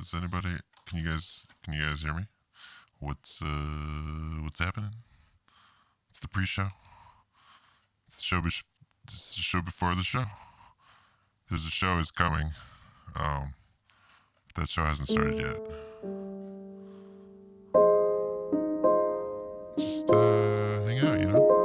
Does anybody? Can you guys hear me? What's happening? It's the pre-show. It's the show. It's the show before the show. There's a show is coming. That show hasn't started yet. Just hang out, you know.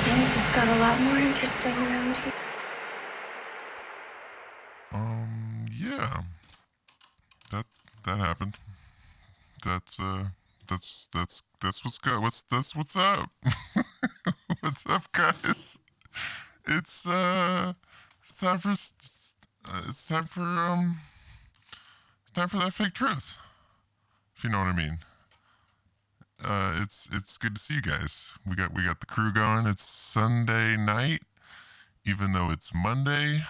Things just got a lot more interesting around here. Yeah. That happened. That's what's good. What's up? What's up, guys? It's time for time for that fake truth, if you know what I mean. It's good to see you guys. We got the crew going. It's Sunday night, even though it's Monday.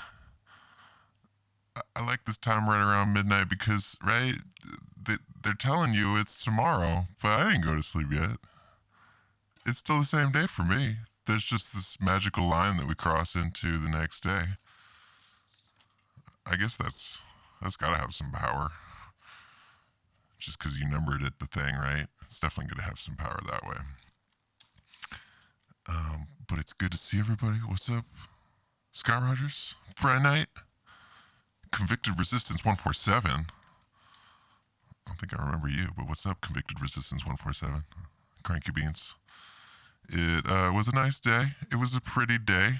I like this time right around midnight because, right, they're telling you it's tomorrow, but I didn't go to sleep yet. It's still the same day for me. There's just this magical line that we cross into the next day. I guess that's got to have some power. Just because you numbered it, the thing, right? It's definitely going to have some power that way. But it's good to see everybody. What's up? Scott Rogers, Bright Night, Convicted Resistance 147. I don't think I remember you, but what's up, Convicted Resistance 147? Cranky Beans. It was a nice day. It was a pretty day.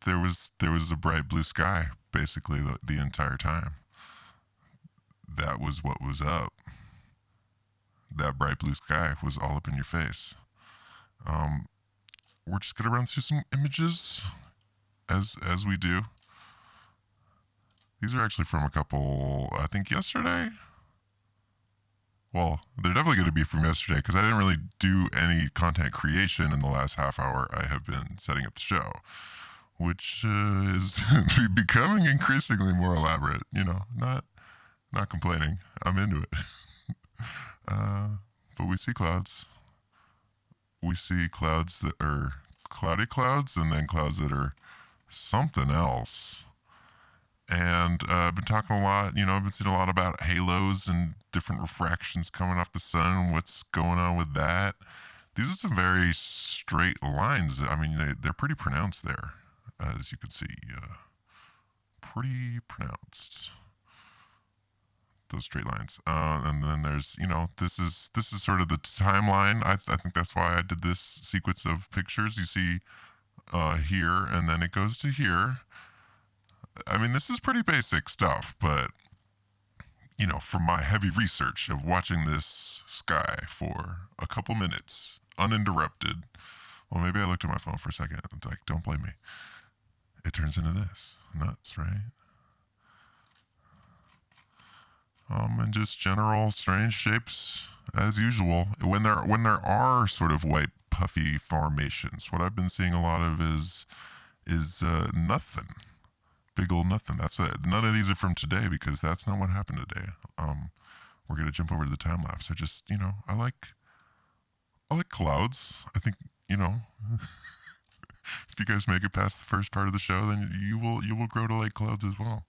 There was a bright blue sky basically the entire time. That was what was up. That bright blue sky was all up in your face. We're just gonna run through some images as we do. These are actually from a couple, I think yesterday. Well, they're definitely going to be from yesterday because I didn't really do any content creation in the last half hour. I have been setting up the show, which is becoming increasingly more elaborate. You know, not complaining. I'm into it. But we see clouds. We see clouds that are cloudy clouds and then clouds that are something else. And I've been talking a lot, I've been seeing a lot about halos and different refractions coming off the sun and what's going on with that. These are some very straight lines. I mean, they're pretty pronounced there, as you can see. Pretty pronounced. Those straight lines. And then there's, this is sort of the timeline. I think that's why I did this sequence of pictures. You see here, and then it goes to here. I mean, this is pretty basic stuff, but, from my heavy research of watching this sky for a couple minutes, uninterrupted, well, maybe I looked at my phone for a second, like, don't blame me. It turns into this. Nuts, right? And just general strange shapes, as usual. When there are sort of white, puffy formations, what I've been seeing a lot of is nothing. Big old nothing. That's it. None of these are from today because that's not what happened today. We're gonna jump over to the time lapse. I just, I like clouds. I think, if you guys make it past the first part of the show, then you will grow to like clouds as well.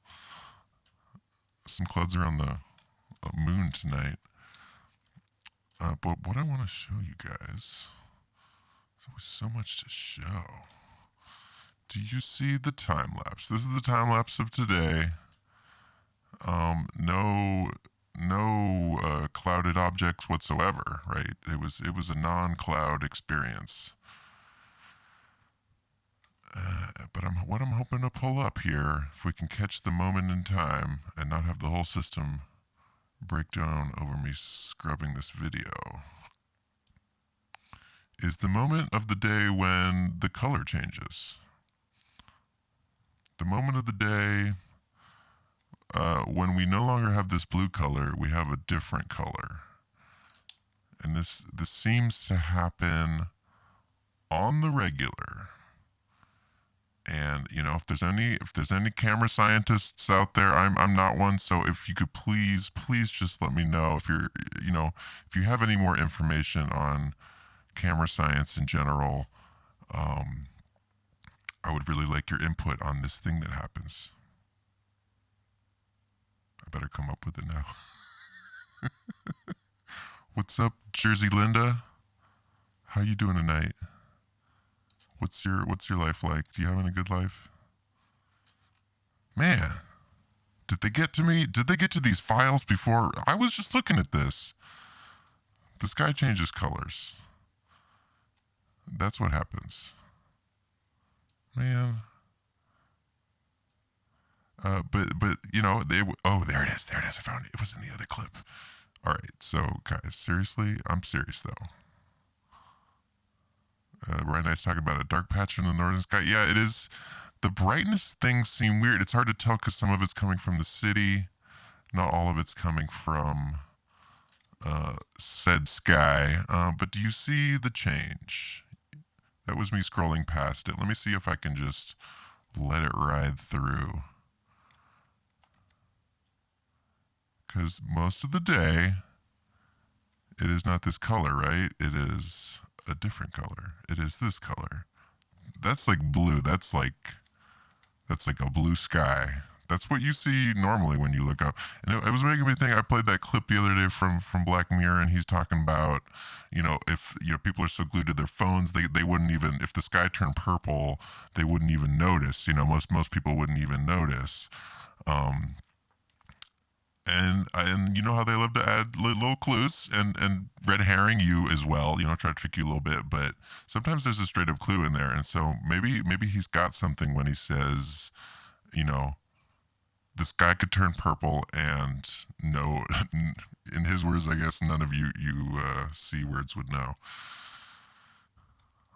Some clouds are on the moon tonight. But what I want to show you guys, there's always so much to show. Do you see the time lapse? This is the time lapse of today. No clouded objects whatsoever, right? It was a non-cloud experience. But what I'm hoping to pull up here, if we can catch the moment in time and not have the whole system break down over me scrubbing this video, is the moment of the day when the color changes. The moment of the day when we no longer have this blue color, we have a different color. And this seems to happen on the regular. And if there's any camera scientists out there, I'm not one. So if you could please just let me know if if you have any more information on camera science in general. I would really like your input on this thing that happens. I better come up with it now. What's up, Jersey Linda? How you doing tonight? What's your life like? Do you have a good life? Man, did they get to me? Did they get to these files before? I was just looking at this. The sky changes colors. That's what happens. Man. But there it is. I found it. It was in the other clip. All right, so guys, seriously, I'm serious though. Right now, it's talking about a dark patch in the northern sky. Yeah, it is. The brightness things seem weird. It's hard to tell because some of it's coming from the city. not all of it's coming from said sky. But do you see the change? That was me scrolling past it. Let me see if I can just let it ride through. Because most of the day, it is not this color, right? It is a different color. It is this color. That's like blue. That's like a blue sky. That's what you see normally when you look up. And it was making me think. I played that clip the other day from Black Mirror, and he's talking about, if people are so glued to their phones, they wouldn't even, if the sky turned purple, they wouldn't even notice. Most people wouldn't even notice. And you know how they love to add little clues and red herring you as well, try to trick you a little bit, but sometimes there's a straight up clue in there. And so maybe he's got something when he says, the sky could turn purple, and no, in his words, I guess none of you C words would know.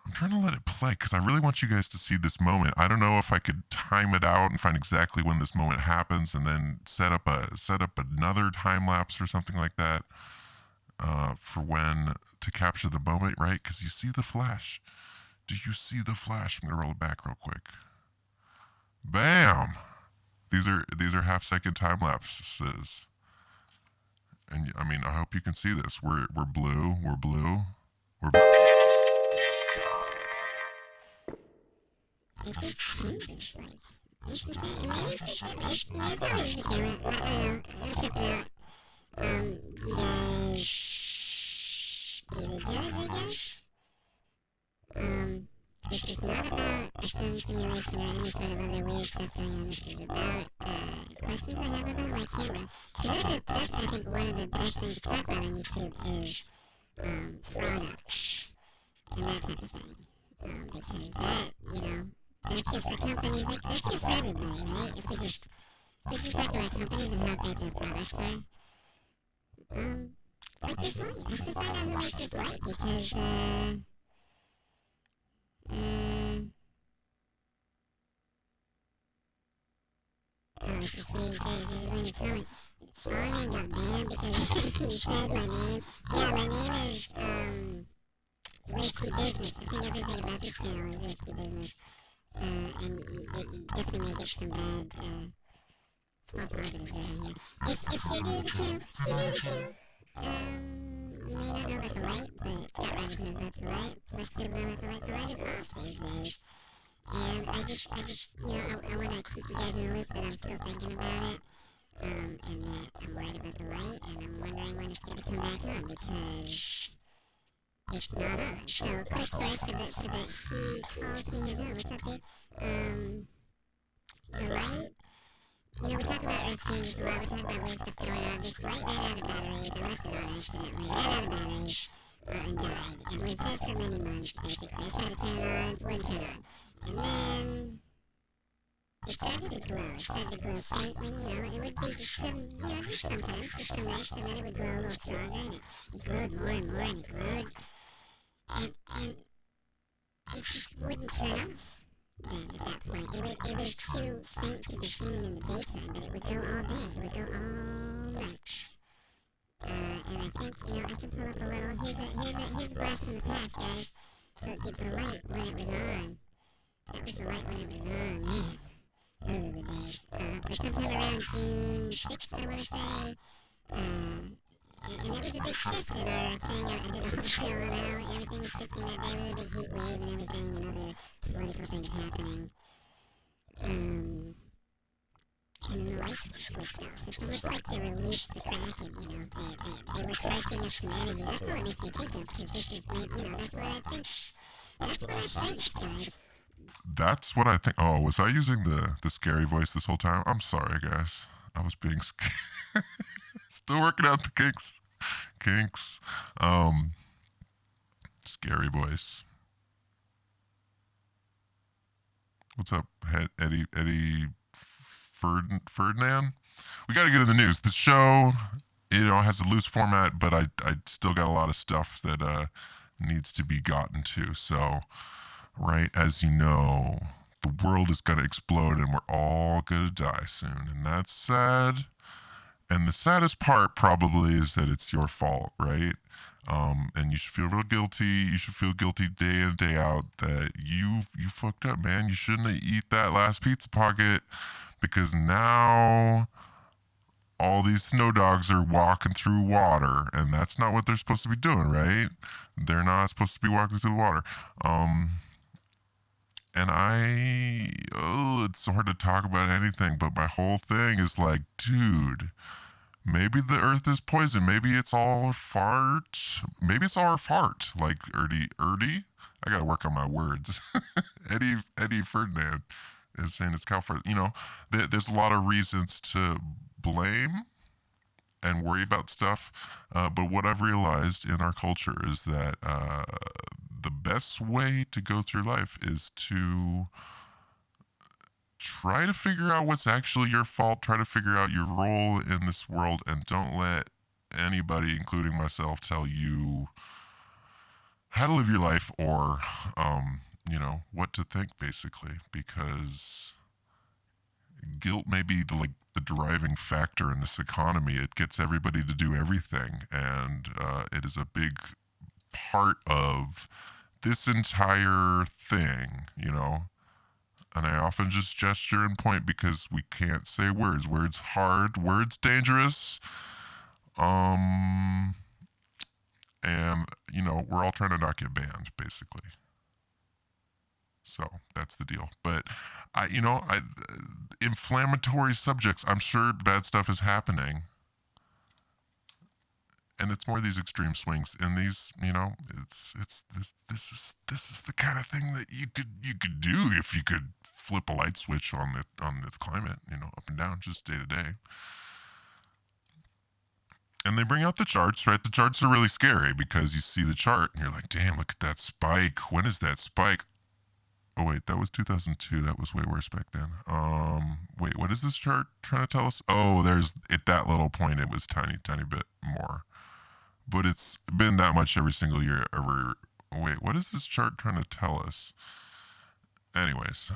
I'm trying to let it play because I really want you guys to see this moment. I don't know if I could time it out and find exactly when this moment happens, and then set up another time lapse or something like that for when to capture the moment, right? Because you see the flash. Do you see the flash? I'm gonna roll it back real quick. Bam! These are half-second time lapses, and I mean, I hope you can see this. We're blue. We're blue. We're. It just changes, like, it's okay. Maybe it's probably just a camera. I don't know. I'm tripping out. You guys be the judge, I guess. This is not about a sun simulation or any sort of other weird stuff going on. This is about questions I have about my camera. Because that's I think one of the best things to talk about on YouTube is products and that type of thing. Because that, that's good for companies. That's good for everybody, right? If we just talk about companies and how great their products are. Like this light. I should find out who makes this light because this is really serious. This is when it's coming. Our name got banned because you said my name. Yeah, my name is Risky Business. I think everything about this channel is Risky Business. And you definitely may get some bad false positives around here. If you're new to the channel, you may not know about the light, but Scott Rogers knows about the light. Most people know about the light. The light is off these days. And I just I want to keep you guys in the loop that I'm still thinking about it. And that I'm worried about the light, and I'm wondering when it's going to come back on, because it's not on. So, quick story for that he calls me his own. What's up, dude? The light, we talk about earth changes a lot. We talk about weird stuff going on. This light ran out of batteries. I left it on accidentally. Ran out of batteries and died. And was dead for many months, basically. I tried to turn it on, it wouldn't turn on. And then it started to glow. It started to glow faintly, It would be just just sometimes, just some nights, and then it would glow a little stronger, and it glowed more and more, and it glowed. And it just wouldn't turn off then at that point. It was too faint to be seen in the daytime, but it would go all day. It would go all night. And I think, I can pull up a little. Here's a blast from the past, guys. The light when it was on. That was the light when it was on. Man, those are the days. But sometime around June 6th, I want to say. And it was a big shift in our thing. I did a whole show on how everything was shifting that day with a big heat wave and everything, and other political things happening. And then the lights switched off. It's almost like they released the Kraken, They were charging up some energy. That's all it makes me think of, because this is maybe, that's what I think. That's what I think, guys. That's what I think. Oh, was I using the scary voice this whole time? I'm sorry, guys. I was being still working out the kinks. Scary voice. What's up, Eddie Ferdinand? We got to get in the news. The show, has a loose format, but I still got a lot of stuff that needs to be gotten to. So, right, as you know, the world is going to explode and we're all going to die soon. And that's sad. And the saddest part probably is that it's your fault, right? And you should feel real guilty. You should feel guilty day in, day out that you fucked up, man. You shouldn't have eat that last pizza pocket because now all these snow dogs are walking through water, and that's not what they're supposed to be doing, right? They're not supposed to be walking through the water. And it's so hard to talk about anything, but my whole thing is like, dude, maybe the earth is poison. Maybe it's all a fart. Maybe it's all a fart. Like Erdy. I gotta work on my words. Eddie Ferdinand is saying it's cow fart. You know, there's a lot of reasons to blame and worry about stuff. But what I've realized in our culture is that the best way to go through life is to try to figure out what's actually your fault, try to figure out your role in this world, and don't let anybody, including myself, tell you how to live your life or, what to think, basically, because guilt may be the driving factor in this economy. It gets everybody to do everything, and it is a big part of this entire thing, and I often just gesture and point because we can't say words. Words hard, words dangerous. And we're all trying to not get banned, basically. So that's the deal. But inflammatory subjects, I'm sure bad stuff is happening. And it's more these extreme swings, and these, this is the kind of thing that you could do if you could flip a light switch on the climate, up and down, just day to day. And they bring out the charts, right? The charts are really scary because you see the chart and you're like, damn, look at that spike. When is that spike? Oh wait, that was 2002. That was way worse back then. Wait, what is this chart trying to tell us? Oh, there's at that little point it was tiny bit more. But it's been that much every single year ever. Wait, what is this chart trying to tell us? Anyways,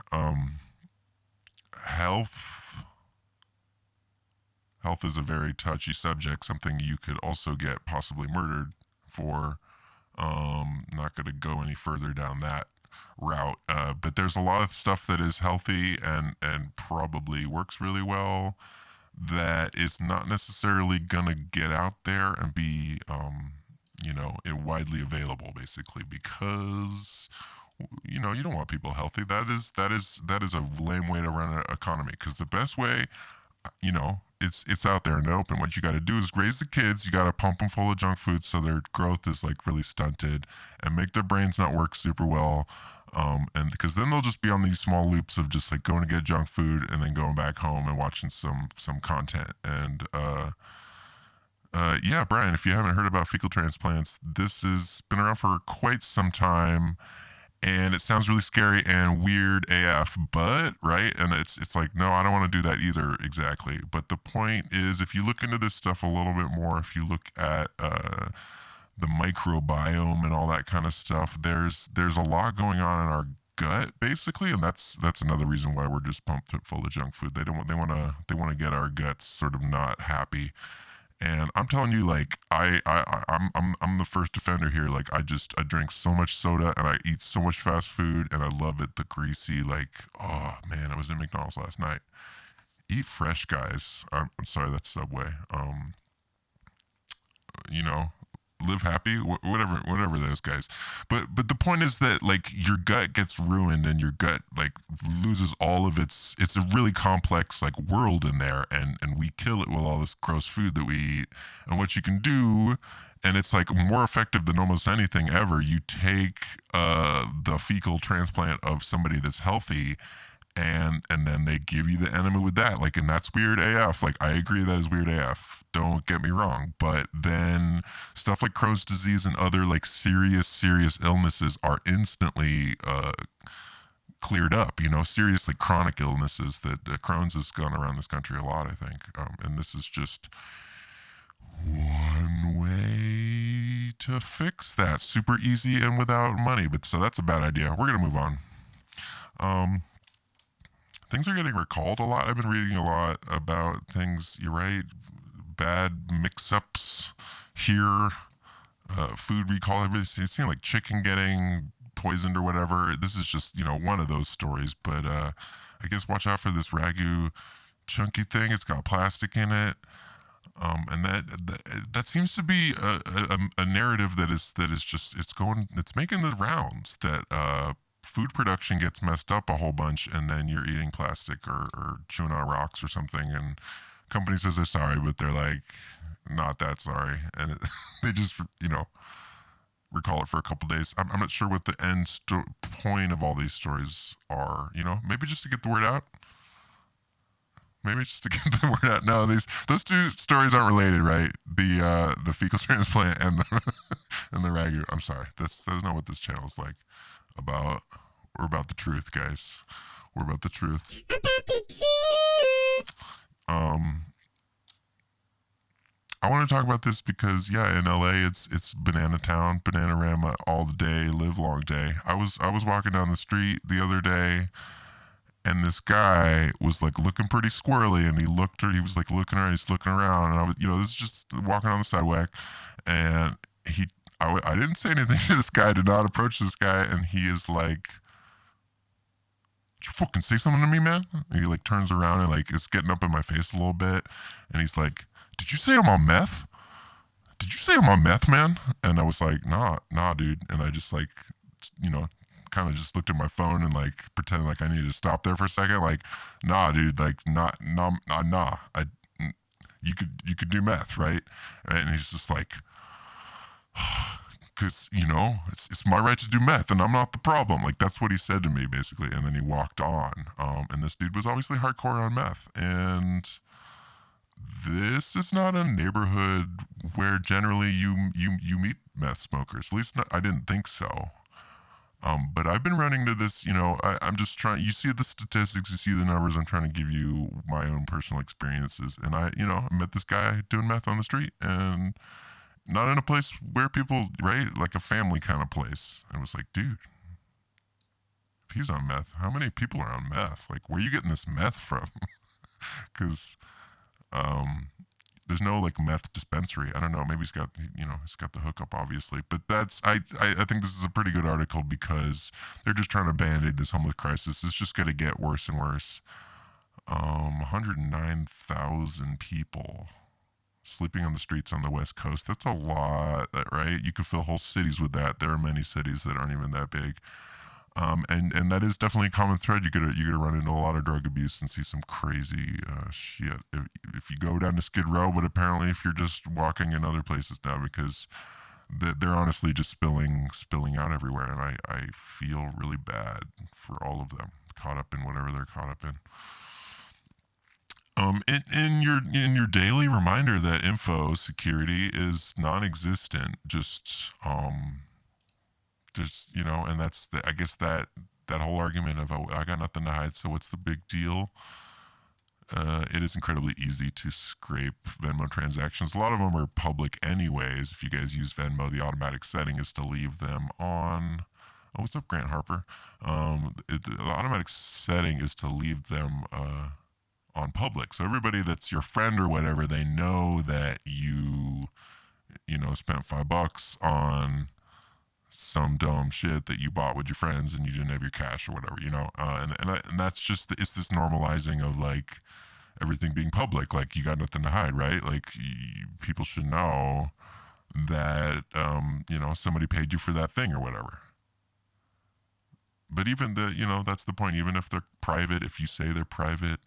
health is a very touchy subject, something you could also get possibly murdered for. Not going to go any further down that route, but there's a lot of stuff that is healthy and probably works really well that is not necessarily gonna get out there and be widely available, basically, because you don't want people healthy. That is a lame way to run an economy, because the best way, it's out there in the open. What you got to do is raise the kids. You got to pump them full of junk food so their growth is really stunted, and make their brains not work super well. And because then they'll just be on these small loops of just going to get junk food and then going back home and watching some content. And yeah, Brian, if you haven't heard about fecal transplants, this has been around for quite some time. And it sounds really scary and weird AF, but, right? And it's like, no, I don't want to do that either, exactly. But the point is, if you look into this stuff a little bit more, if you look at the microbiome and all that kind of stuff, there's a lot going on in our gut, basically, and that's another reason why we're just pumped full of junk food. They want to get our guts sort of not happy. And I'm telling you, I'm the first defender here. I drink so much soda and I eat so much fast food and I love it. The greasy, oh man, I was in McDonald's last night. Eat fresh, guys. I'm sorry, that's Subway. Live happy, whatever those guys. But the point is that your gut gets ruined and your gut loses all of it's a really complex world in there, and we kill it with all this gross food that we eat. And what you can do, and it's more effective than almost anything ever, you take the fecal transplant of somebody that's healthy, and then they give you the enema with that, and that's weird AF. I agree that is weird AF, don't get me wrong, but then stuff like Crohn's disease and other serious illnesses are instantly cleared up. Serious chronic illnesses that Crohn's has gone around this country a lot, I think, and this is just one way to fix that, super easy and without money. But so that's a bad idea. We're gonna move on. Things are getting recalled a lot. I've been reading a lot about things. You're right. bad mix-ups here. Food recall. It seemed like chicken getting poisoned or whatever. This is just, one of those stories. But I guess watch out for this ragu chunky thing. It's got plastic in it. And that seems to be a narrative that is just it's making the rounds that food production gets messed up a whole bunch, and then you're eating plastic or chewing on rocks or something, and company says they're sorry, but they're like not that sorry, and they just recall it for a couple days. I'm not sure what the end point of all these stories are. Maybe just to get the word out. Maybe just to get the word out. No, those two stories aren't related, right? The fecal transplant and the and the ragu. I'm sorry. That's not what this channel is like. We're about the truth, guys. We're about the truth. About the truth. I want to talk about this because in LA it's Banana Town, Bananarama all the day, live long day. I was walking down the street the other day, and this guy was like looking pretty squirrely, and he was like looking around, he's looking around, and I was, this is just walking on the sidewalk, and I didn't say anything to this guy, did not approach this guy, and he is like, "Did you fucking say something to me, man?" And he like turns around and like is getting up in my face a little bit, and he's like, "Did you say I'm on meth? Did you say I'm on meth, man?" And I was like, nah, dude. And I just like, kind of just looked at my phone and like pretended like I needed to stop there for a second. Like, nah, dude, like, nah. You could do meth, right? And he's just like, because it's my right to do meth, and I'm not the problem. Like, that's what he said to me basically. And then he walked on. And this dude was obviously hardcore on meth, and this is not a neighborhood where generally you meet meth smokers. At least I didn't think so. But I've been running to this, I'm just trying, you see the statistics, you see the numbers, I'm trying to give you my own personal experiences. And I met this guy doing meth on the street, and not in a place where people, right, like a family kind of place. I was like, dude, if he's on meth, how many people are on meth? Like, where are you getting this meth from? Because there's no like meth dispensary. I don't know. Maybe he's got the hookup, obviously. But I think this is a pretty good article because they're just trying to band-aid this homeless crisis. It's just going to get worse and worse. 109,000 people sleeping on the streets on the West Coast. That's a lot, right? You could fill whole cities with that. There are many cities that aren't even that big. And that is definitely a common thread. You're gonna run into a lot of drug abuse and see some crazy shit if you go down to Skid Row. But apparently, if you're just walking in other places now, because they're honestly just spilling out everywhere, and I feel really bad for all of them caught up in whatever they're caught up in. In your daily reminder that info security is non-existent. Just and that's I guess that whole argument of I got nothing to hide, so what's the big deal? It is incredibly easy to scrape Venmo transactions. A lot of them are public anyways. If you guys use Venmo, the automatic setting is to leave them on. Oh, what's up, Grant Harper? The automatic setting is to leave them on public. So everybody that's your friend or whatever, they know that you spent $5 on some dumb shit that you bought with your friends and you didn't have your cash or whatever, and that's just, it's this normalizing of like everything being public, like you got nothing to hide, right? Like people should know that somebody paid you for that thing or whatever. But even that's the point. Even if they're private, if you say they're private,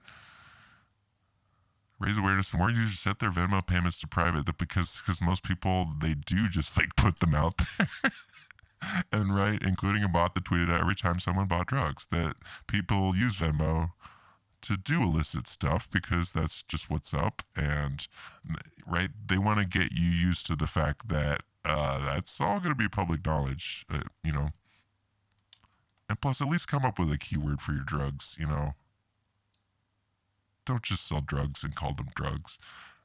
raise awareness. The more you set their Venmo payments to private, that because most people, they do just like put them out there. And right, including a bot that tweeted out every time someone bought drugs, that people use Venmo to do illicit stuff because that's just what's up. And right, they want to get you used to the fact that that's all going to be public knowledge, and plus at least come up with a keyword for your drugs. Don't just sell drugs and call them drugs.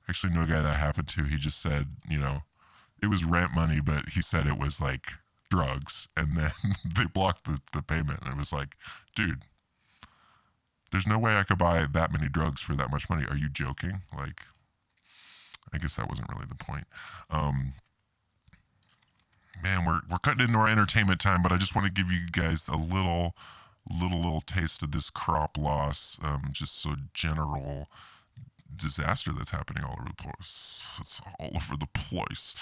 I actually know a guy that happened to. He just said, it was rent money, but he said it was like drugs, and then they blocked the payment, and it was like, dude, there's no way I could buy that many drugs for that much money. Are you joking? Like, I guess that wasn't really the point. Man, we're cutting into our entertainment time, but I just want to give you guys a little taste of this crop loss, just so general disaster that's happening all over the place. It's all over the place.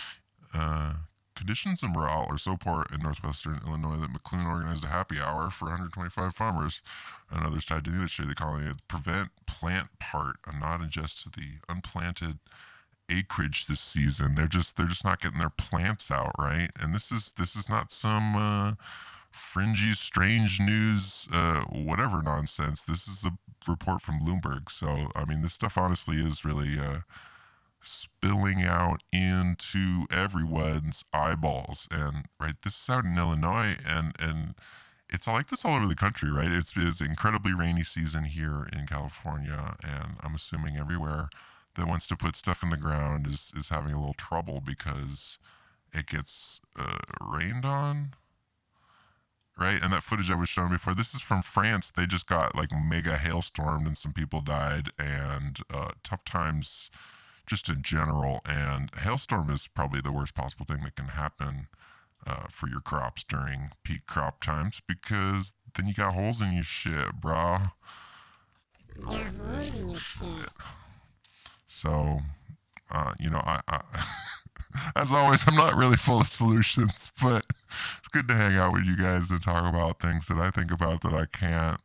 Conditions and morale are so poor in northwestern Illinois that McLean organized a happy hour for 125 farmers and others tied to the industry. The colony to prevent plant part and not ingest to the unplanted acreage this season. They're just not getting their plants out, right? And this is not some fringy, strange news, whatever nonsense. This is a report from Bloomberg. So, I mean, this stuff honestly is really spilling out into everyone's eyeballs. And, right, this is out in Illinois, and it's like this all over the country, right? It's incredibly rainy season here in California, and I'm assuming everywhere that wants to put stuff in the ground is having a little trouble because it gets rained on. Right, and that footage I was showing before, this is from France. They just got like mega hailstormed and some people died, and tough times just in general. And a hailstorm is probably the worst possible thing that can happen for your crops during peak crop times, because then you got holes in your shit, brah. You got holes in your shit. So, I as always, I'm not really full of solutions, but it's good to hang out with you guys and talk about things that I think about that I can't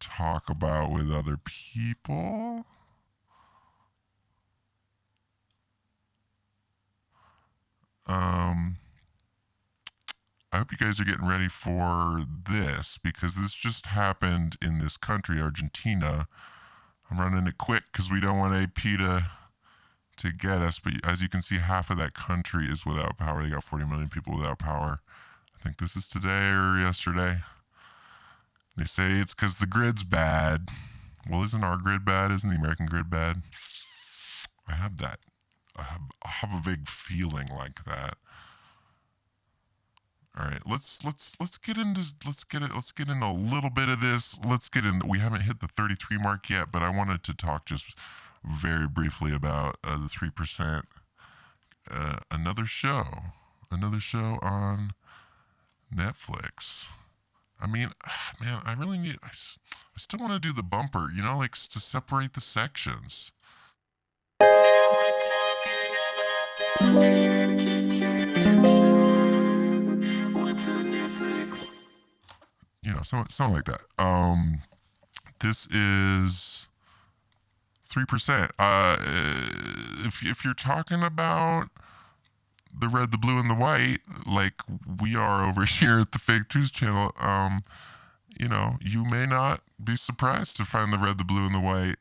talk about with other people. I hope you guys are getting ready for this, because this just happened in this country, Argentina. I'm running it quick because we don't want AP to get us, but as you can see, half of that country is without power. They got 40 million people without power. I think this is today or yesterday. They say it's because the grid's bad. Well, isn't our grid bad? Isn't the American grid bad? I have that. I have a vague feeling like that. All right, let's get into a little bit of this. We haven't hit the 33 mark yet, but I wanted to talk just very briefly about the 3%. Another show on Netflix. I mean, man, I really need. I still want to do the bumper, like to separate the sections. Something like that. This is 3%. If you're talking about the red, the blue, and the white, like we are over here at the Fake Truth channel, you may not be surprised to find the red, the blue, and the white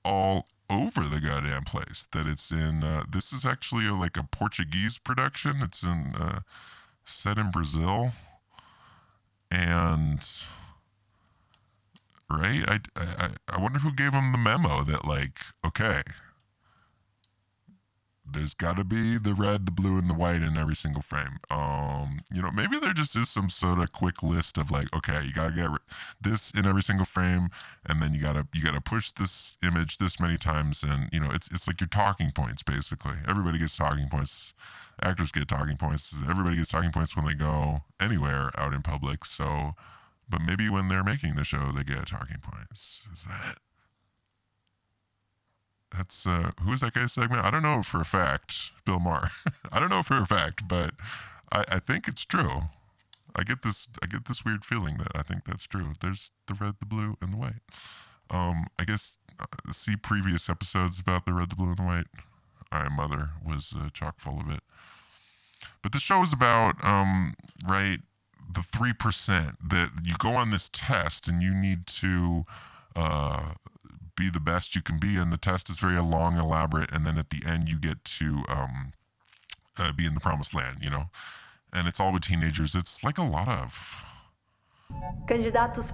all over the goddamn place. That it's in. This is actually like a Portuguese production. It's in set in Brazil, and right. I wonder who gave him the memo that, like, okay, there's got to be the red, the blue, and the white in every single frame. Maybe there just is some sort of quick list of like, okay, you gotta get this in every single frame, and then you gotta push this image this many times, and it's like your talking points basically. Everybody gets talking points. Actors get talking points. Everybody gets talking points when they go anywhere out in public. So, but maybe when they're making the show, they get talking points. That's who is that guy's segment? I don't know for a fact. Bill Maher. I don't know for a fact, but I think it's true. I get this weird feeling that I think that's true. There's the red, the blue, and the white. I guess see previous episodes about the red, the blue, and the white. Mother was chock full of it. But the show is about the 3% that you go on this test and you need to be the best you can be, and the test is very long, elaborate, and then at the end you get to be in the promised land, and it's all with teenagers. It's like a lot of Candidatos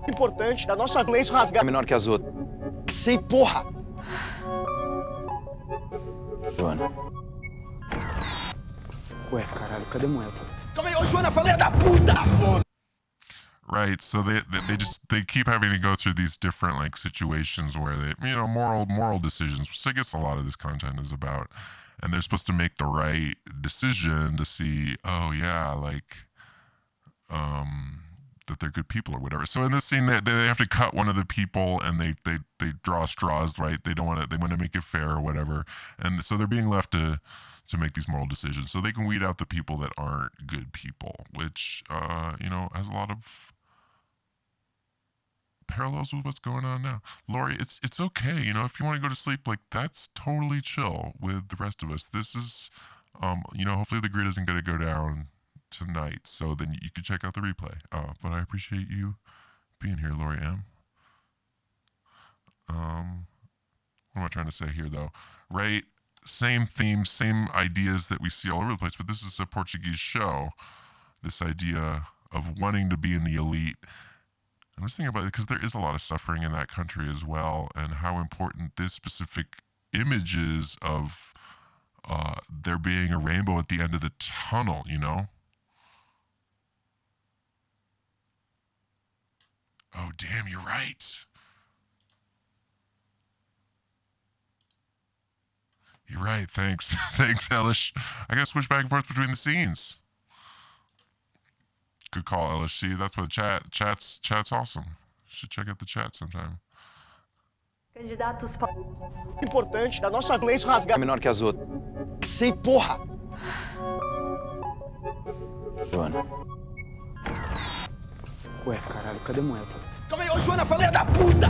importante da nossa lei rasgar menor que as outras. sei porra. Joana. Ué, caralho, cadê a moeda? Calma aí, ô Joana, filha da puta! Right, so they keep having to go through these different like situations where they moral decisions, which I guess a lot of this content is about, and they're supposed to make the right decision to see, oh yeah, like that they're good people or whatever. So in this scene, they have to cut one of the people, and they draw straws, right? They don't want to. They want to make it fair or whatever, and so they're being left to make these moral decisions, so they can weed out the people that aren't good people, which has a lot of parallels with what's going on now. Lori, it's okay. If you want to go to sleep, like that's totally chill with the rest of us. This is, hopefully the grid isn't going to go down tonight, so then you can check out the replay. But I appreciate you being here, Lori M. What am I trying to say here, though? Right? Same themes, same ideas that we see all over the place, but this is a Portuguese show. This idea of wanting to be in the elite. I'm just thinking about it because there is a lot of suffering in that country as well, and how important this specific image is of there being a rainbow at the end of the tunnel, Oh, damn, you're right. You're right, thanks. Thanks, Elish. I gotta switch back and forth between the scenes. Good call, Elish. See, that's what chat's awesome. You should check out the chat sometime. Candidatos Importante da nossa leis rasgar. É menor que as outras. Sei, porra! Joana. Ué, caralho, cadê moeda? Calma aí, ô Joana, filha da puta!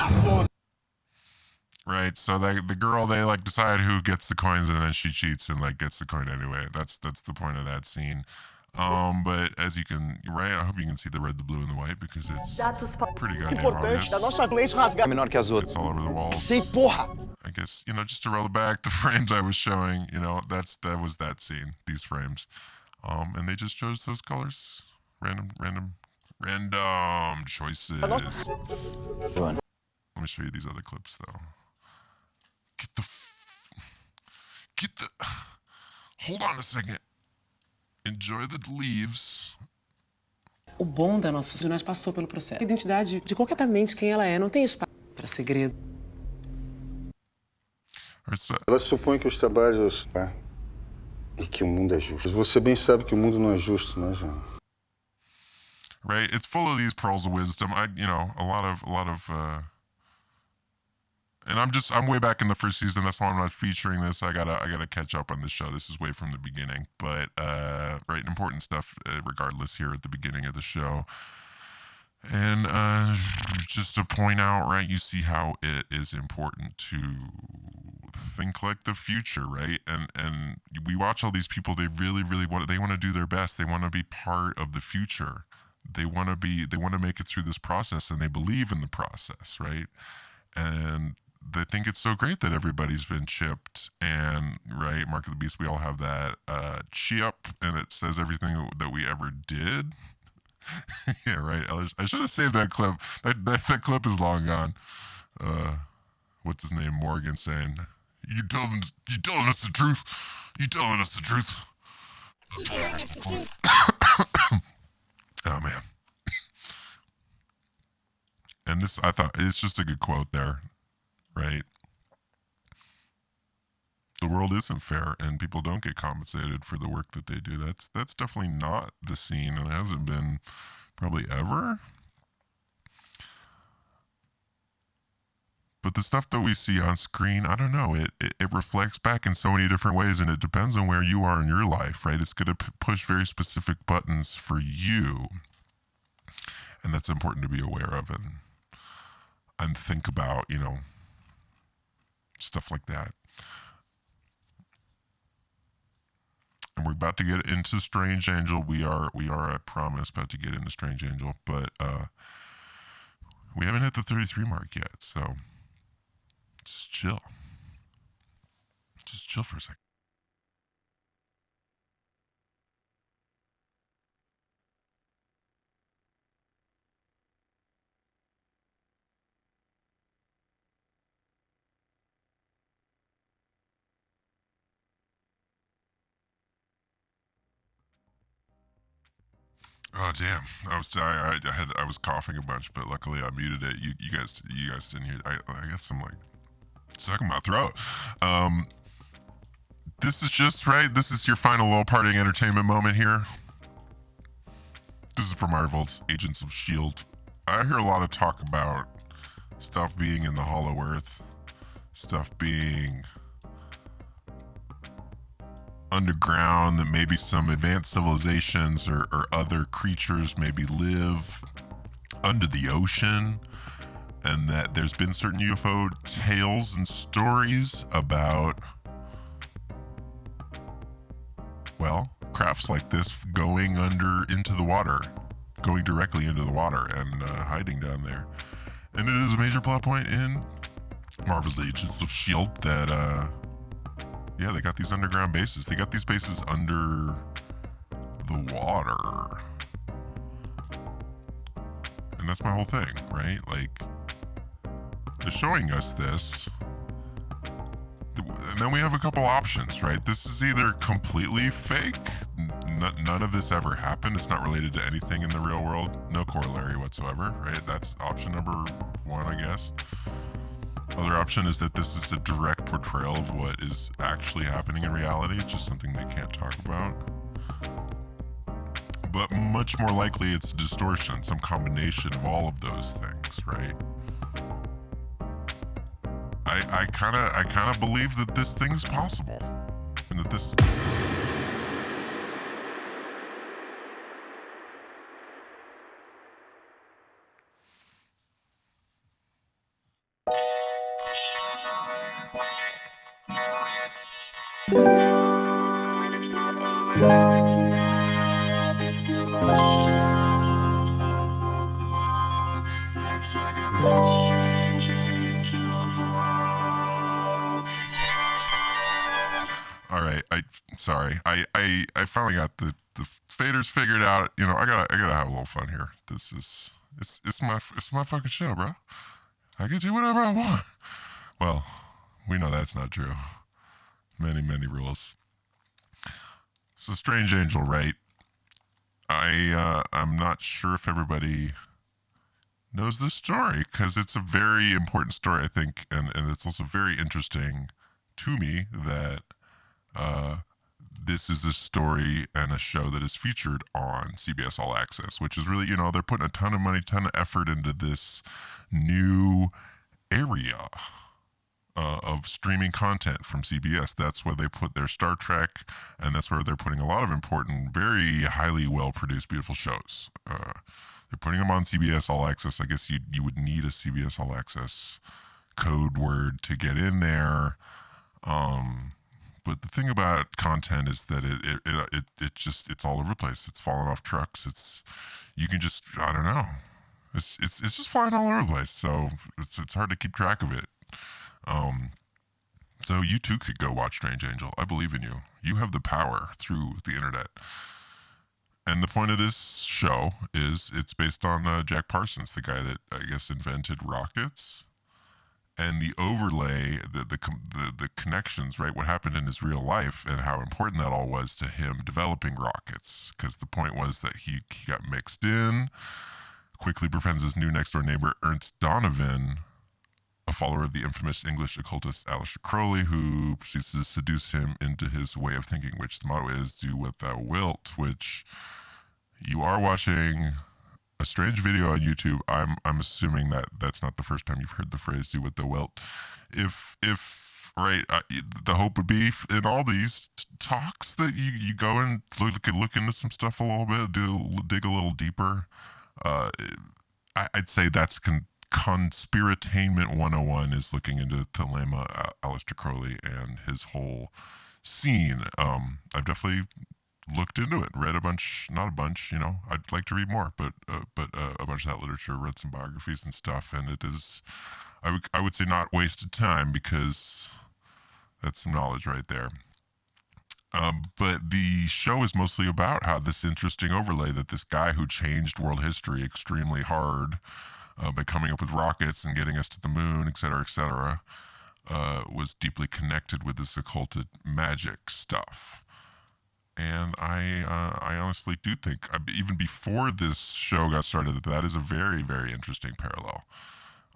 Right, so the girl, they like decide who gets the coins, and then she cheats and like gets the coin anyway. That's the point of that scene. But as you can, right, I hope you can see the red, the blue, and the white, because it's pretty goddamn Importante da obvious. nossa leis rasgar. É menor que as outras. It's all over the walls. Sei, porra! I guess, just to roll it back, the frames I was showing, that was that scene, these frames. And they just chose those colors. Random choices. Joana. Let me show you these other clips, though. Hold on a second. Enjoy the leaves. O bom da nossa sociedade passou pelo processo. A identidade de qualquer mente quem ela é, não tem espaço para segredo. Ela supõe que os trabalhos e que o mundo é justo. Você bem sabe que o mundo não é justo, né, João? Right, it's full of these pearls of wisdom. A lot of and I'm way back in the first season. That's why I'm not featuring this. I gotta catch up on this show. This is way from the beginning, but right, important stuff regardless here at the beginning of the show. And just to point out, right, you see how it is important to think like the future, right? And we watch all these people. They really want to do their best. They want to be part of the future. They want to make it through this process, and they believe in the process, right? And they think it's so great that everybody's been chipped, and right, Mark of the Beast, we all have that chip, and it says everything that we ever did. Yeah, right. I should have saved that clip. That clip is long gone. What's his name? Morgan saying, "You telling us the truth? You telling us the truth?" Oh man. And this, I thought, it's just a good quote there, right? The world isn't fair, and people don't get compensated for the work that they do. That's definitely not the scene, and it hasn't been probably ever. But the stuff that we see on screen, I don't know, it reflects back in so many different ways, and it depends on where you are in your life, right? It's going to push very specific buttons for you, and that's important to be aware of and think about, stuff like that. And we're about to get into Strange Angel. We are, I promise, about to get into Strange Angel, but we haven't hit the 33 mark yet, so just chill. Just chill for a second. Oh damn! I was coughing a bunch, but luckily I muted it. You guys didn't hear. I got some like stuck in my throat. This is just right. This is your final little partying entertainment moment here. This is from Marvel's Agents of S.H.I.E.L.D. I hear a lot of talk about stuff being in the Hollow Earth, stuff being underground, that maybe some advanced civilizations or other creatures maybe live under the ocean, and that there's been certain UFO tales and stories about, well, crafts like this going into the water, going directly into the water and hiding down there. And it is a major plot point in Marvel's Agents of S.H.I.E.L.D. that, yeah, they got these underground bases. They got these bases under the water. And that's my whole thing, right? Like, they're showing us this. And then we have a couple options, right? This is either completely fake. None of this ever happened. It's not related to anything in the real world. No corollary whatsoever, right? That's option number one, I guess. Other option is that this is a direct portrayal of what is actually happening in reality. It's just something they can't talk about. But much more likely it's a distortion, some combination of all of those things, right? I kind of believe that this thing's possible, and that this. All right, sorry. I finally got the faders figured out. You know, I gotta have a little fun here. This is it's my fucking show, bro. I can do whatever I want. Well, we know that's not true. Many rules. So Strange Angel, right? I'm not sure if everybody knows this story, because it's a very important story, I think, and it's also very interesting to me that this is a story and a show that is featured on CBS All Access, which is really, you know, they're putting a ton of money, ton of effort into this new area of streaming content from CBS. That's where they put their Star Trek, and that's where they're putting a lot of important, very highly well-produced, beautiful shows. They're putting them on CBS All Access. I guess you would need a CBS All Access code word to get in there. But the thing about content is that it's all over the place. It's falling off trucks. You can just, I don't know. It's just flying all over the place. So it's hard to keep track of it. So you too could go watch Strange Angel. I believe in you. You have the power through the internet. And the point of this show is it's based on Jack Parsons, the guy that I guess invented rockets. And the overlay, the connections, right? What happened in his real life and how important that all was to him developing rockets. Because the point was that he got mixed in, quickly befriends his new next door neighbor, Ernst Donovan, a follower of the infamous English occultist Aleister Crowley, who proceeds to seduce him into his way of thinking, which the motto is, do what thou wilt, which you are watching a strange video on YouTube. I'm assuming that that's not the first time you've heard the phrase "do what thou wilt." If right, the hope would be in all these talks that you go and look into some stuff a little bit, dig a little deeper. I'd say that's Conspiratainment 101 is looking into Thelema, Aleister Crowley, and his whole scene. I've definitely looked into it, read a bunch, not a bunch, you know, I'd like to read more, but a bunch of that literature, read some biographies and stuff, and it is, I would say not wasted time, because that's some knowledge right there. But the show is mostly about how this interesting overlay that this guy who changed world history extremely hard by coming up with rockets and getting us to the moon, et cetera, was deeply connected with this occulted magic stuff. And I honestly do think, even before this show got started, that is a very, very interesting parallel.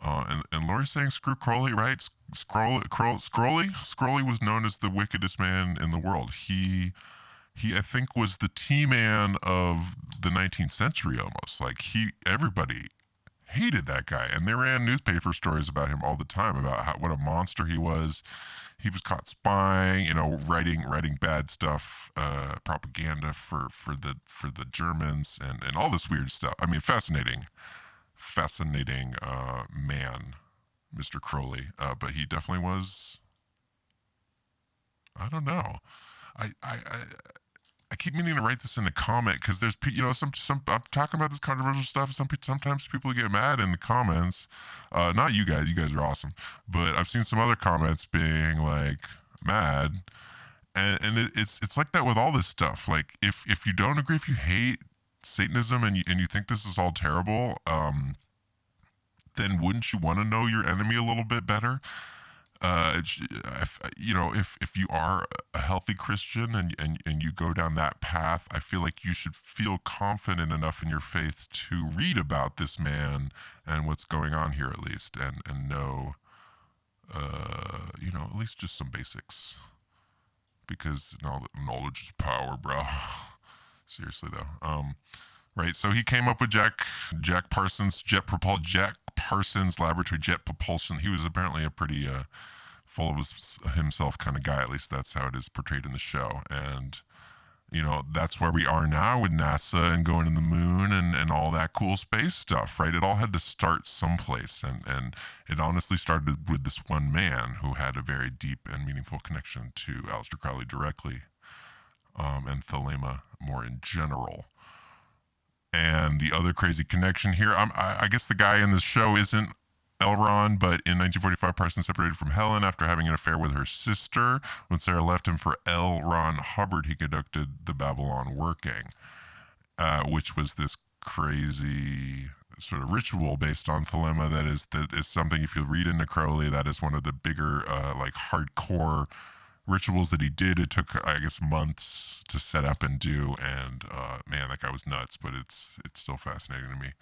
And Lori's saying screw Crowley, right? Scrolly was known as the wickedest man in the world. He I think was the T-man of the 19th century almost. Like everybody hated that guy, and they ran newspaper stories about him all the time about what a monster he was. He was caught spying, writing bad stuff, propaganda for the Germans, and all this weird stuff. I mean, fascinating man, Mr. Crowley. But he definitely was. I don't know. I keep meaning to write this in a comment because there's, some I'm talking about this controversial stuff. Sometimes people get mad in the comments. Not you guys. You guys are awesome. But I've seen some other comments being like mad, and it's like that with all this stuff. Like if you don't agree, if you hate Satanism and you think this is all terrible, then wouldn't you want to know your enemy a little bit better? If you are a healthy Christian and you go down that path, I feel like you should feel confident enough in your faith to read about this man and what's going on here at least, and know, at least just some basics. Because knowledge is power, bro. Seriously though. Right, so he came up with Jack Parsons laboratory jet propulsion. He was apparently a pretty full of himself kind of guy. At least that's how it is portrayed in the show. And that's where we are now with NASA and going to the moon and all that cool space stuff. Right, it all had to start someplace, and it honestly started with this one man who had a very deep and meaningful connection to Aleister Crowley directly, and Thelema more in general. And the other crazy connection here, I guess the guy in this show isn't LRon, but in 1945, Parsons separated from Helen after having an affair with her sister. When Sarah left him for LRon Hubbard, he conducted the Babylon working, which was this crazy sort of ritual based on Thelema that is something, if you read into Crowley, that is one of the bigger, like hardcore rituals that he did. It took, I guess, months to set up and do, and man, that guy was nuts, but it's still fascinating to me.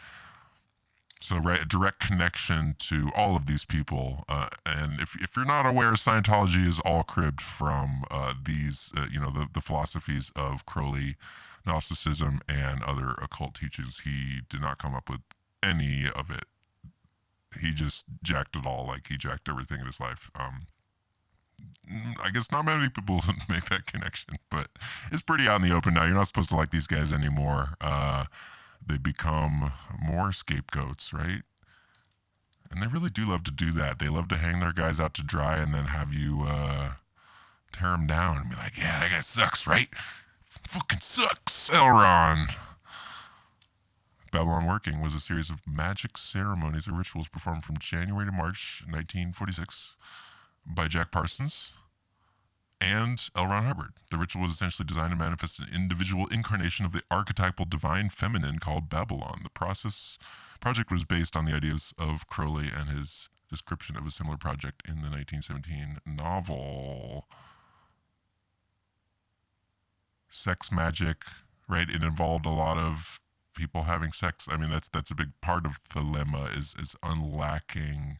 So, right, a direct connection to all of these people, and if you're not aware, Scientology is all cribbed from these, the philosophies of Crowley, Gnosticism, and other occult teachings. He did not come up with any of it. He just jacked it all, like he jacked everything in his life. I guess not many people make that connection, but it's pretty out in the open now. You're not supposed to like these guys anymore. They become more scapegoats, right? And they really do love to do that. They love to hang their guys out to dry and then have you tear them down and be like, yeah, that guy sucks, right? Fucking sucks, LRon. Babylon Working was a series of magic ceremonies or rituals performed from January to March 1946 by Jack Parsons and LRon Hubbard. The ritual was essentially designed to manifest an individual incarnation of the archetypal divine feminine called Babylon. The project was based on the ideas of Crowley and his description of a similar project in the 1917 novel Sex Magic, right? It involved a lot of people having sex. I mean, that's a big part of the lemma is unlocking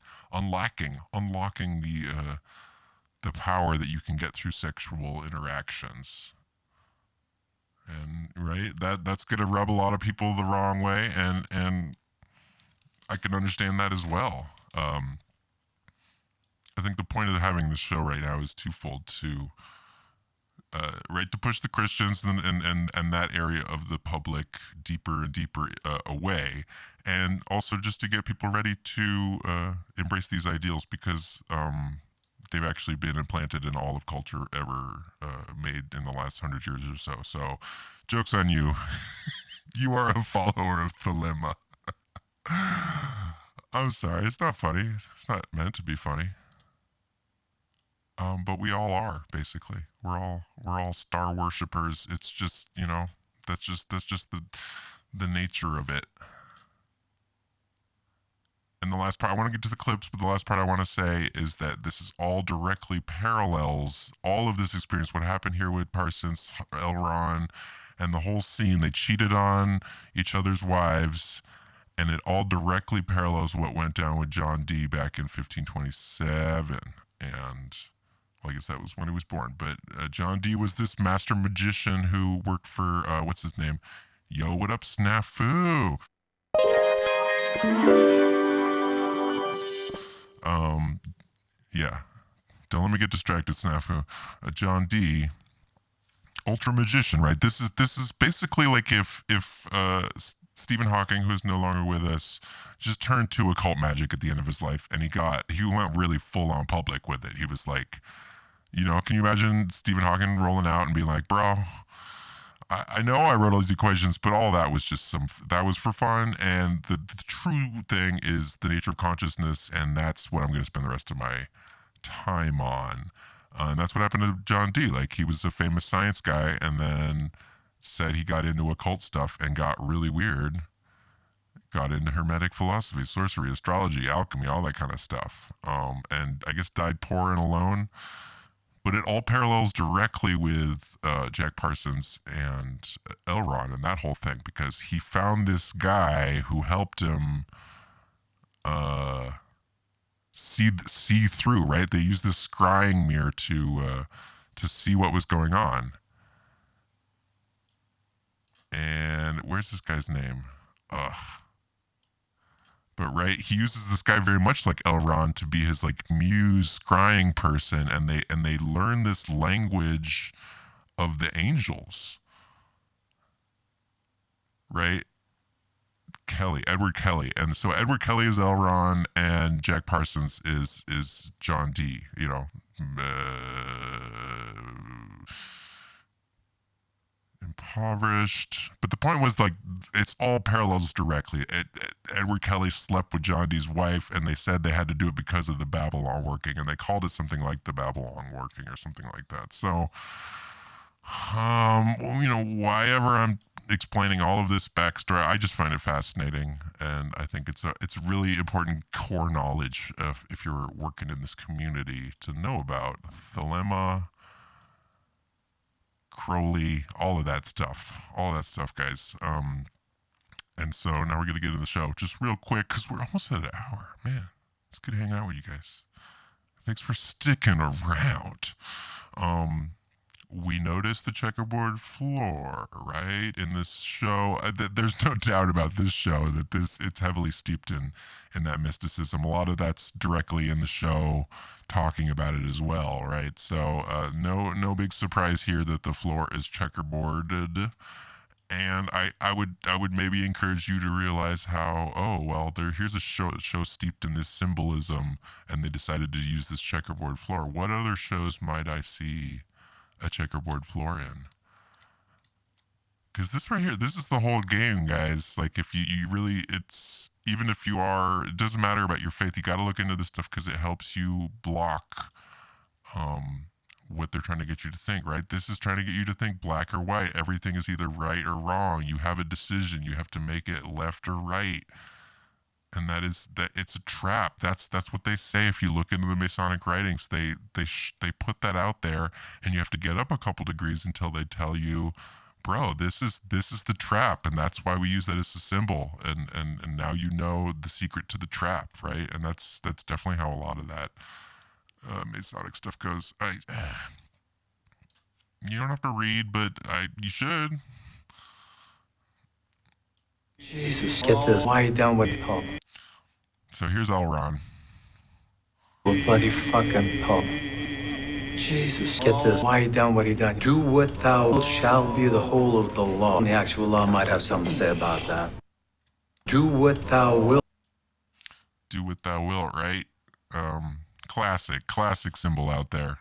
the power that you can get through sexual interactions. And right, that's gonna rub a lot of people the wrong way, and I can understand that as well. I think the point of having this show right now is twofold: to push the Christians and that area of the public deeper and deeper away, and also just to get people ready to embrace these ideals, because they've actually been implanted in all of culture ever made in the last 100 years or so. So, joke's on you. You are a follower of Thelema. I'm sorry, it's not funny. It's not meant to be funny. But we all are, basically. We're all star worshippers. It's just, that's just the nature of it. and the last part, I want to get to the clips, but the last part I want to say is that this is all directly parallels all of this experience, what happened here with Parsons, LRon, and the whole scene. They cheated on each other's wives, and it all directly parallels what went down with John Dee back in 1527. And well, I guess that was when he was born. But John Dee was this master magician who worked for, what's his name? Yo, what up, Snafu? Yeah. Don't let me get distracted, Snafu. John Dee, ultra magician, right? This is basically like if Stephen Hawking, who is no longer with us, just turned to occult magic at the end of his life, and he went really full on public with it. He was like, you know, can you imagine Stephen Hawking rolling out and being like, bro, I know I wrote all these equations, but all that was just that was for fun. And the true thing is the nature of consciousness, and that's what I'm going to spend the rest of my time on. And that's what happened to John Dee. Like, he was a famous science guy, and then said he got into occult stuff and got really weird. Got into Hermetic philosophy, sorcery, astrology, alchemy, all that kind of stuff. And I guess died poor and alone. But it all parallels directly with Jack Parsons and LRon and that whole thing, because he found this guy who helped him see through, right? They used this scrying mirror to see what was going on. And where's this guy's name? Ugh. But right, he uses this guy very much like LRon to be his like muse scrying person, and they learn this language of the angels. Right? Edward Kelly. And so Edward Kelly is LRon, and Jack Parsons is John Dee, you know. Impoverished. But the point was, like, it's all parallels directly. Edward Kelly slept with John Dee's wife, and they said they had to do it because of the Babylon working, and they called it something like the Babylon working or something like that. So, well, you know, why ever I'm explaining all of this backstory, I just find it fascinating, and I think it's really important core knowledge if you're working in this community to know about Thelema, Crowley, all of that stuff, guys. And so now we're gonna get into the show just real quick, because we're almost at an hour. Man, it's good hanging out with you guys. Thanks for sticking around. We noticed the checkerboard floor, right, in this show. There's no doubt about this show that it's heavily steeped in that mysticism. A lot of that's directly in the show, talking about it as well, right? So no big surprise here that the floor is checkerboarded. And I would maybe encourage you to realize how, here's a show steeped in this symbolism, and they decided to use this checkerboard floor. What other shows might I see a checkerboard floor in? Because this right here, this is the whole game, guys. Like, if you really, it's, even if you are, it doesn't matter about your faith, you got to look into this stuff, because it helps you block what they're trying to get you to think, right? This is trying to get you to think black or white. Everything is either right or wrong. You have a decision. You have to make it left or right. And that it's a trap. That's what they say. If you look into the Masonic writings, they put that out there, and you have to get up a couple degrees until they tell you, bro, this is the trap, and that's why we use that as a symbol. And now you know the secret to the trap, right? And that's definitely how a lot of that Masonic stuff goes. You don't have to read, but you should. Jesus, get this. Why you done with pub? So here's LRon. Bloody fucking pub. Jesus, get this. Why you done what he done? Do what thou shall be the whole of the law. And the actual law might have something to say about that. Do what thou wilt. Do what thou wilt, right? Classic symbol out there.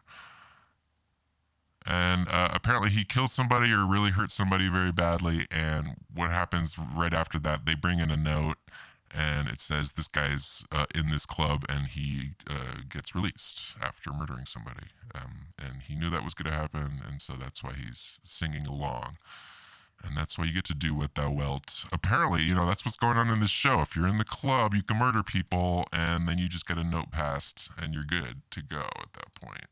And apparently he kills somebody or really hurts somebody very badly, and what happens right after that, they bring in a note, and it says this guy's in this club, and he gets released after murdering somebody. And he knew that was going to happen, and so that's why he's singing along. And that's why you get to do what thou wilt. Apparently, you know, that's what's going on in this show. If you're in the club, you can murder people, and then you just get a note passed, and you're good to go at that point.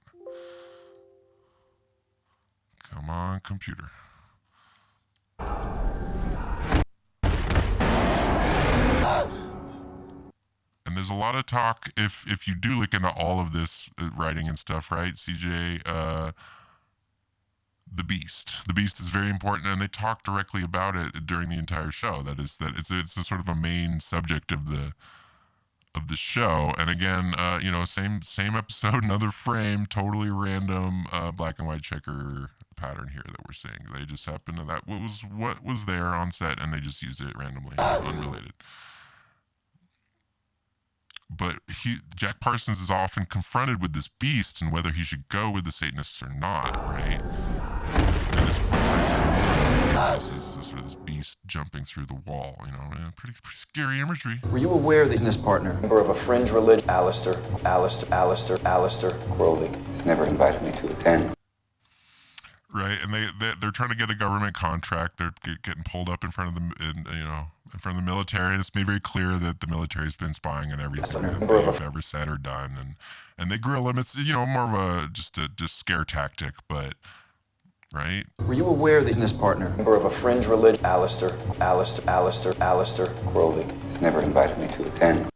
Come on, computer. And there's a lot of talk, if you do look into all of this writing and stuff, right, CJ, the Beast. The Beast is very important, and they talk directly about it during the entire show. That it's a sort of a main subject of the show. And again, you know, same episode, another frame, totally random black and white checker pattern here that we're seeing. They just happened to what was there on set, and they just used it randomly, unrelated. But Jack Parsons is often confronted with this beast and whether he should go with the Satanists or not, right? And it's portrayed as sort of this beast jumping through the wall, you know, and pretty scary imagery. Were you aware that business partner, member of a fringe religion, Alistair Crowley, has never invited me to attend? Right, and they're trying to get a government contract. They're getting pulled up in front of the military, and it's made very clear that the military's been spying on everything that they've ever said or done, and they grill them. It's, you know, more of a just scare tactic, but right. Were you aware that business partner, member of a fringe religion, Alistair Crowley, has never invited me to attend?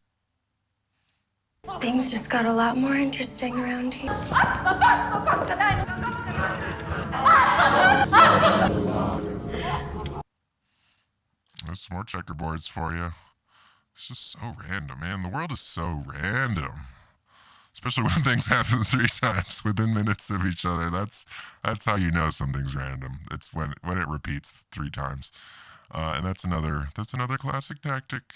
Things just got a lot more interesting around here. There's some more checkerboards for you. It's just so random, man. The world is so random. Especially when things happen 3 times within minutes of each other. That's how you know something's random. It's when it repeats 3 times. And that's another classic tactic.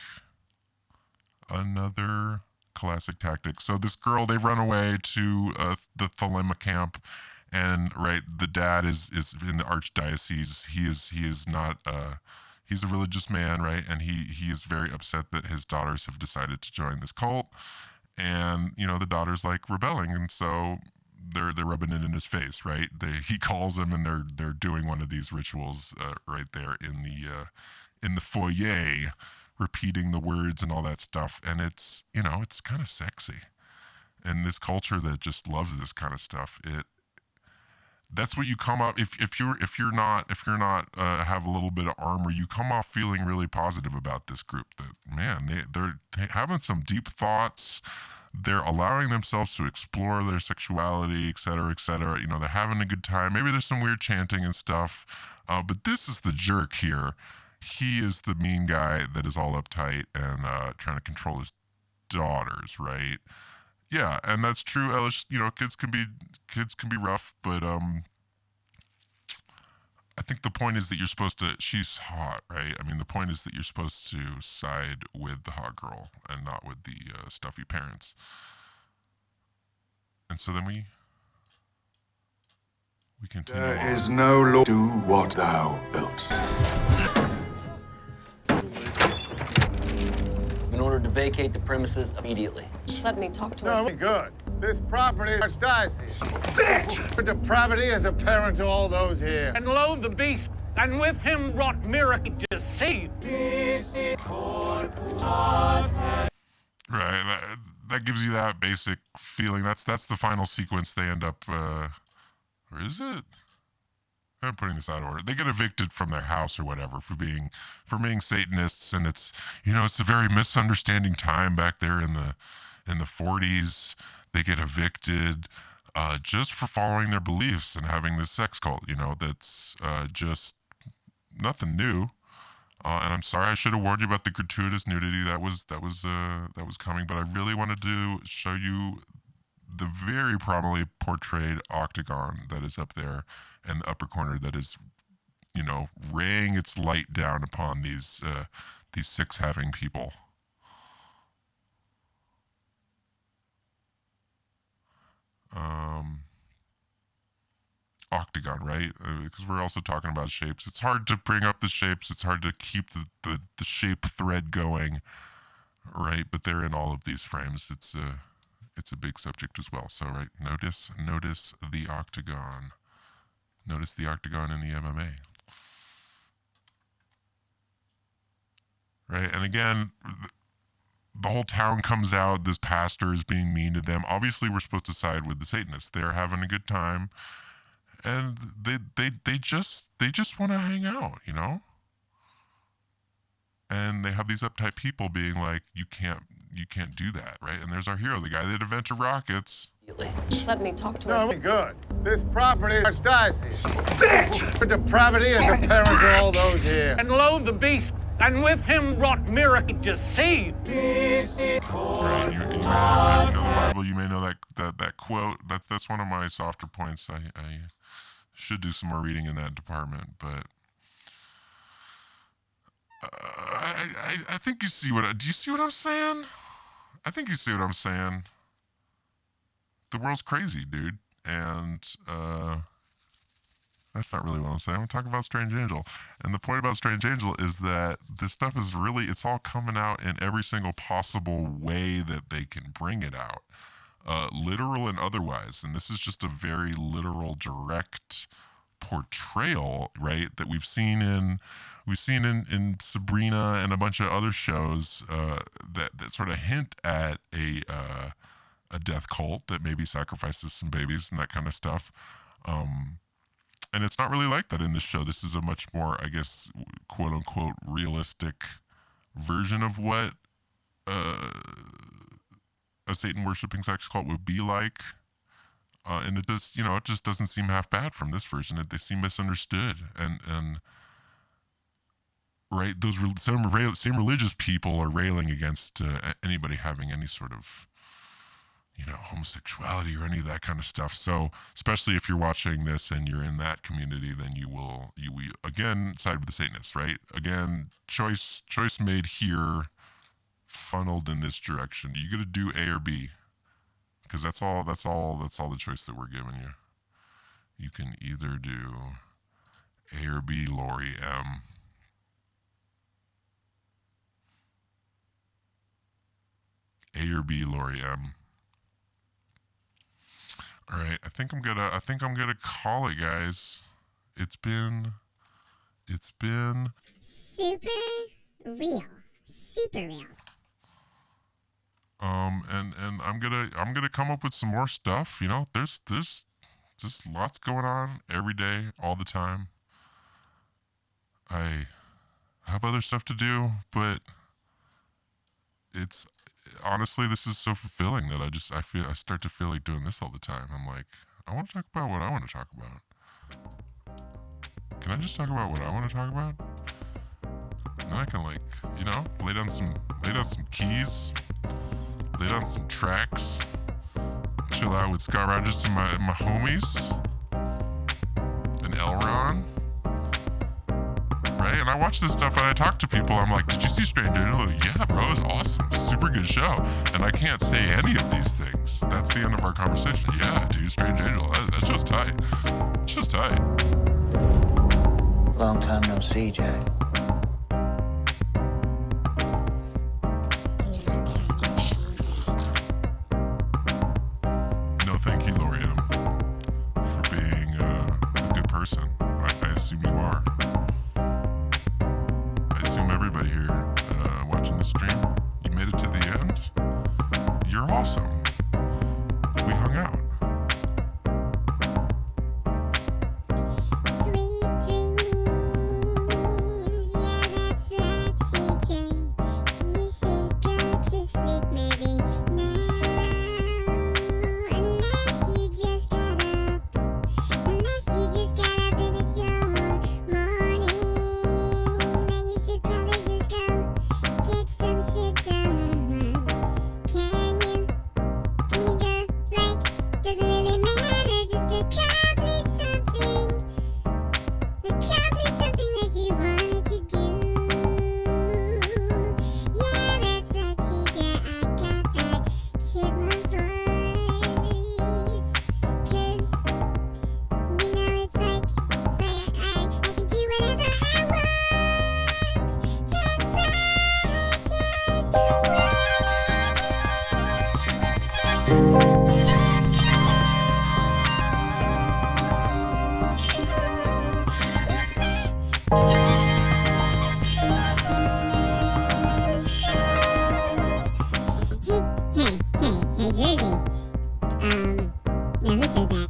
Another classic tactic. So this girl, they've run away to the Thelema camp, and right, the dad is in the archdiocese. He is not he's a religious man, right? And he is very upset that his daughters have decided to join this cult. And, you know, the daughter's like rebelling, and so they're rubbing it in his face, right? He calls them, and they're doing one of these rituals right there in the foyer, repeating the words and all that stuff. And it's, you know, it's kind of sexy. And this culture that just loves this kind of stuff, that's what you come up, if you're not have a little bit of armor, you come off feeling really positive about this group. That, man, they're having some deep thoughts. They're allowing themselves to explore their sexuality, et cetera, et cetera. You know, they're having a good time. Maybe there's some weird chanting and stuff, but this is the jerk here. He is the mean guy that is all uptight and trying to control his daughters, right? Yeah, and that's true. You know, kids can be rough, but I think the point is that you're supposed to. She's hot, right? I mean, the point is that you're supposed to side with the hot girl and not with the stuffy parents. And so then we continue. There is no law. Do what thou wilt. In order to vacate the premises immediately. Let me talk to her. No, good. This property is archdiocese. Bitch! For depravity is apparent to all those here. And lo, the beast, and with him wrought miracle deceit. Right, that gives you that basic feeling. That's the final sequence. They end up, or is it? I'm putting this out of order. They get evicted from their house or whatever for being Satanists, and it's, you know, it's a very misunderstanding time back there in the 40s. They get evicted just for following their beliefs and having this sex cult. You know, that's just nothing new. And I'm sorry, I should have warned you about the gratuitous nudity that was coming. But I really wanted to show you the very prominently portrayed octagon that is up there in the upper corner, that is, you know, raying its light down upon these sex-having people. Octagon, right? Because we're also talking about shapes. It's hard to bring up the shapes. It's hard to keep the shape thread going, right? But they're in all of these frames. It's a big subject as well. So, right, notice the octagon. Notice the octagon in the MMA. right? And again, the whole town comes out, this pastor is being mean to them. Obviously, we're supposed to side with the Satanists. They're having a good time, and they just want to hang out, you know? And they have these uptight people being like, you can't do that, right? And there's our hero, the guy that invented rockets. Let me talk to No, him. good. This property is archdiocese. Bitch! For depravity is apparent to all those here. And lo, the beast, and with him wrought miracle deceive. Right, you may, if you know the Bible, you may know that quote. That's one of my softer points. I should do some more reading in that department, but I think you see what. Do you see what I'm saying? I think you see what I'm saying. The world's crazy, dude, and that's not really what I'm saying. I'm talking about Strange Angel, and the point about Strange Angel is that this stuff is really, it's all coming out in every single possible way that they can bring it out, literal and otherwise. And this is just a very literal, direct portrayal, right? That we've seen in in Sabrina and a bunch of other shows that sort of hint at a death cult that maybe sacrifices some babies and that kind of stuff. And it's not really like that in this show. This is a much more, I guess, quote unquote, realistic version of what a Satan worshipping sex cult would be like. And it just, it just doesn't seem half bad from this version. They seem misunderstood. And right, those same religious people are railing against anybody having any sort of, homosexuality or any of that kind of stuff. So, especially if you're watching this and you're in that community, then you will again side with the Satanists, right? Again, choice made here, funneled in this direction. You got to do A or B, because that's all the choice that we're giving you. You can either do A or B, Lori M. A or B, Lori M. All right, I think I'm gonna call it, guys. It's been super real. And I'm gonna come up with some more stuff. There's just lots going on every day, all the time. I have other stuff to do, but it's honestly, this is so fulfilling that I start to feel like doing this all the time. I'm like, I want to talk about what I want to talk about. Can I just talk about what I want to talk about? And then I can lay down some keys, lay down some tracks, chill out with Scott Rogers and my homies, and LRon. Right? And I watch this stuff and I talk to people. I'm like, did you see Strange Angel? Yeah, bro, it was awesome. Super good show. And I can't say any of these things. That's the end of our conversation. Yeah, dude, Strange Angel. That's just tight. It's just tight. Long time no see, Jack. No, thank you, Lori M, for being a good person. I assume you are. I assume everybody here watching the stream, you made it to the end. You're awesome. We hung out. Sweet dreams, yeah, that's right, CJ. You should go to sleep maybe now. Unless you just got up and it's your morning, then you should probably just go get some shit done. Can you? Jersey. Now who said that?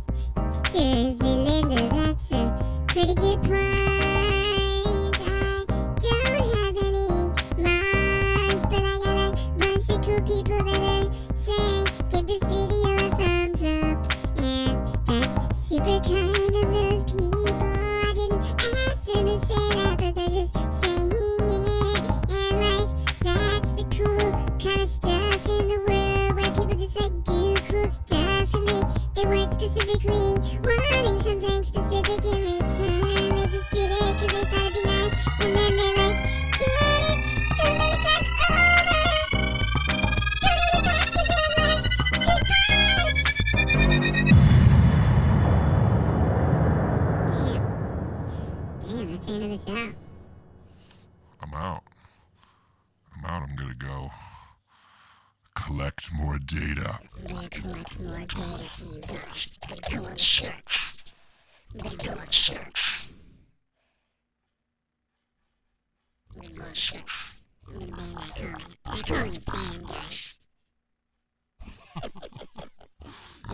Jersey, Linda, that's a pretty good point. I don't have any minds, but I got a bunch of cool people that are saying, give this video a thumbs up. And that's super kind of those people. I didn't ask them to say that, but they're just saying it. And like, that's the cool kind of stuff in the world where people just like do cool stuff and they weren't specifically wanting something specific in return. They just did it because they thought it'd be nice, and then they like get it so many times over. Donate it back to them like good vibes. Damn, that's the end of the show. I'm out. I'm gonna go collect more data. I'm gonna collect more data for you guys. I'm gonna go on the search. I'm gonna go on the search. I'm gonna go on the search. I'm gonna ban that comment. That comment is banned, guys.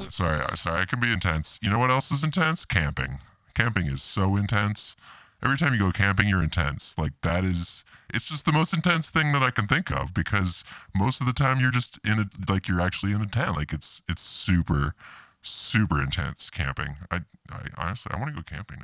Sorry, I can be intense. You know what else is intense? Camping. Camping is so intense. Every time you go camping, you're intense. Like, it's just the most intense thing that I can think of, because most of the time you're just you're actually in a tent. Like, it's super, super intense camping. I honestly, I want to go camping.